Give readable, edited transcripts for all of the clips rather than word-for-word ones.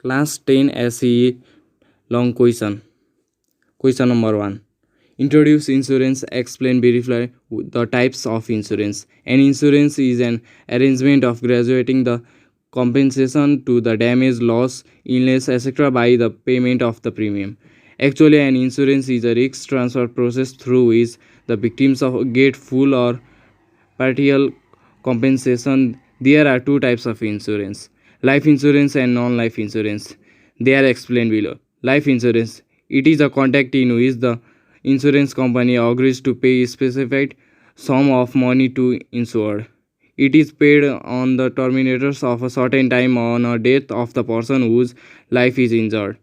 Class 10 SCE long question. Question number 1. Introduce insurance, explain briefly the types of insurance. An insurance is an arrangement of graduating the compensation to the damage, loss, illness, etc. by the payment of the premium. Actually, an insurance is a risk transfer process through which the victims of get full or partial compensation. There are two types of insurance: life insurance and non life insurance. They are explained below. Life insurance, it is a contract in which the insurance company agrees to pay a specified sum of money to insured. It is paid on the terminators of a certain time on a death of the person whose life is injured.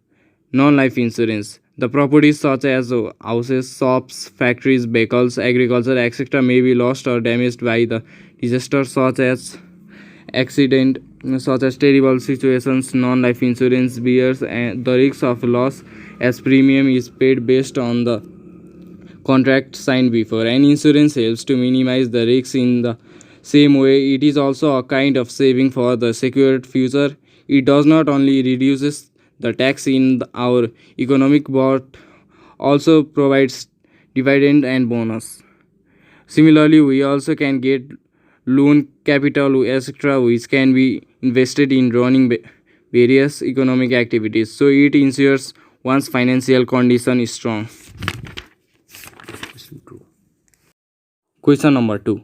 Non-life insurance. The properties such as houses, shops, factories, vehicles, agriculture, etc. may be lost or damaged by the disaster such as accident, such as terrible situations. Non-life insurance bears the risk of loss as premium is paid based on the contract signed before. An insurance helps to minimize the risks in the same way. It is also a kind of saving for the secured future. It does not only reduces the tax in our economic but also provides dividend and bonus. Similarly, we also can get loan capital etc. which can be invested in running various economic activities. So it ensures one's financial condition is strong. Question number 2.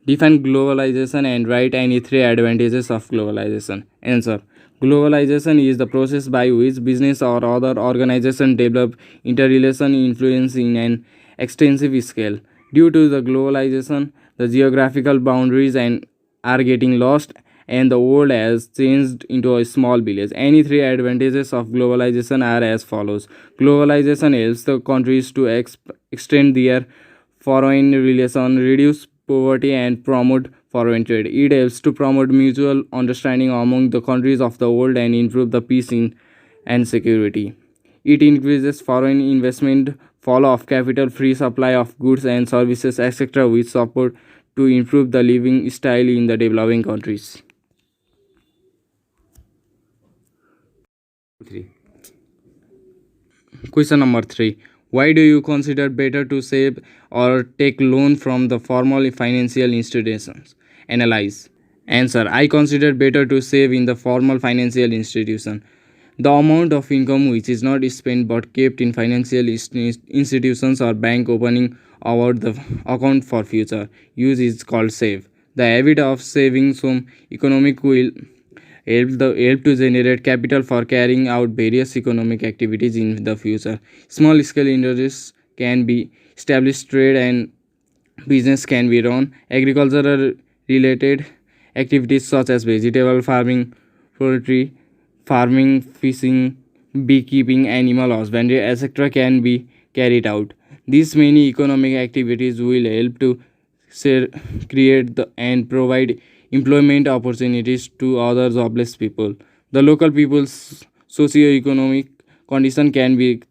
Define globalization and write any three advantages of globalization. Answer. Globalization is the process by which business or other organizations develop interrelation influence in an extensive scale. Due to the globalization, the geographical boundaries and are getting lost and the world has changed into a small village. Any three advantages of globalization are as follows. Globalization helps the countries to extend their foreign relations, reduce poverty, and promote foreign trade. It helps to promote mutual understanding among the countries of the world and improve the peace and security. It increases foreign investment, flow of capital, free supply of goods and services, etc., which support to improve the living style in the developing countries. 3. Question number 3. Why do you consider better to save or take loan from the formal financial institutions? Analyze. Answer. I consider better to save in the formal financial institution. The amount of income which is not spent but kept in financial institutions or bank opening about the account for future use is called save. The habit of saving some economic will help to generate capital for carrying out various economic activities in the future. Small scale industries can be established, trade and business can be run, agricultural related activities such as vegetable farming, poultry farming, fishing, beekeeping, animal husbandry, etc. can be carried out. These many economic activities will help to create and provide employment opportunities to other jobless people. The local people's socio-economic condition can be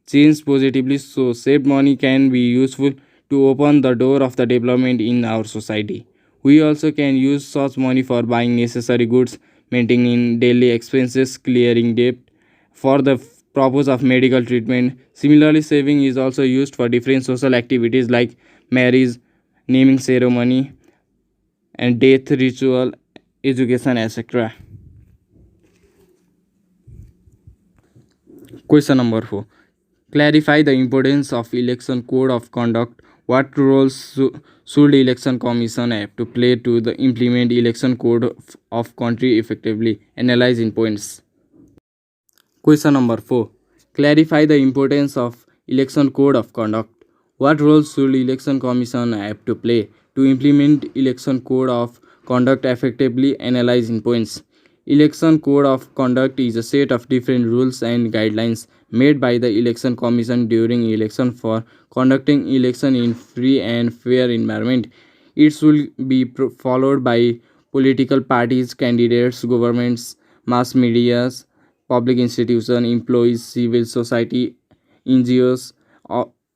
changed positively, so saved money can be useful to open the door of the development in our society. We also can use such money for buying necessary goods, maintaining daily expenses, clearing debt, for the purpose of medical treatment. Similarly, saving is also used for different social activities like marriage, naming ceremony, and death ritual, education, etc. Question number 4. Clarify the importance of election code of conduct. What roles should election commission have to play to the implement election code of country effectively? Analyze in points. Question number 4. Clarify the importance of election code of conduct. What role should election commission have to play to implement election code of conduct effectively? Analyze in points. Election code of conduct is a set of different rules and guidelines made by the election commission during election for conducting election in free and fair environment. It should be followed by political parties, candidates, governments, mass medias, public institutions, employees, civil society, NGOs,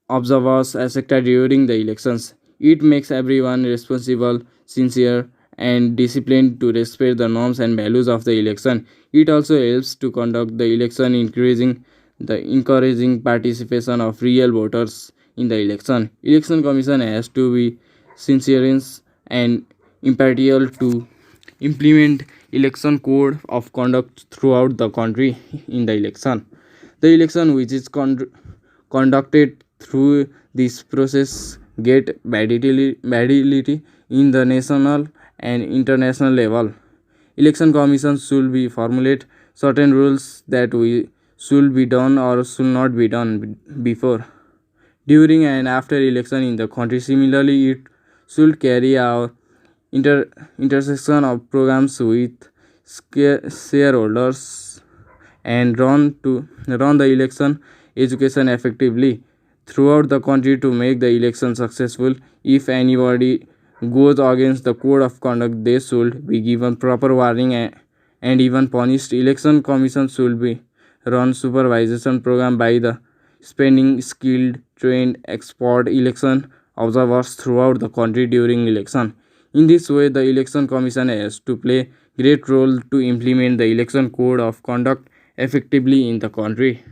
observers, etc. during the elections. It makes everyone responsible, sincere, and discipline to respect the norms and values of the election. It also helps to conduct the election, increasing the encouraging participation of real voters in the election. Election Commission has to be sincere and impartial to implement election code of conduct throughout the country in the election. The election which is conducted through this process get validity in the national and international level. Election Commission should be formulate certain rules that we should be done or should not be done before, during and after election in the country. Similarly, it should carry out intersection of programs with shareholders and run the election education effectively throughout the country to make the election successful. If anybody goes against the code of conduct, they should be given proper warning and even punished. Election Commission should be run supervision program by the spending skilled, trained, expert election observers throughout the country during election. In this way, the Election Commission has to play great role to implement the election code of conduct effectively in the country.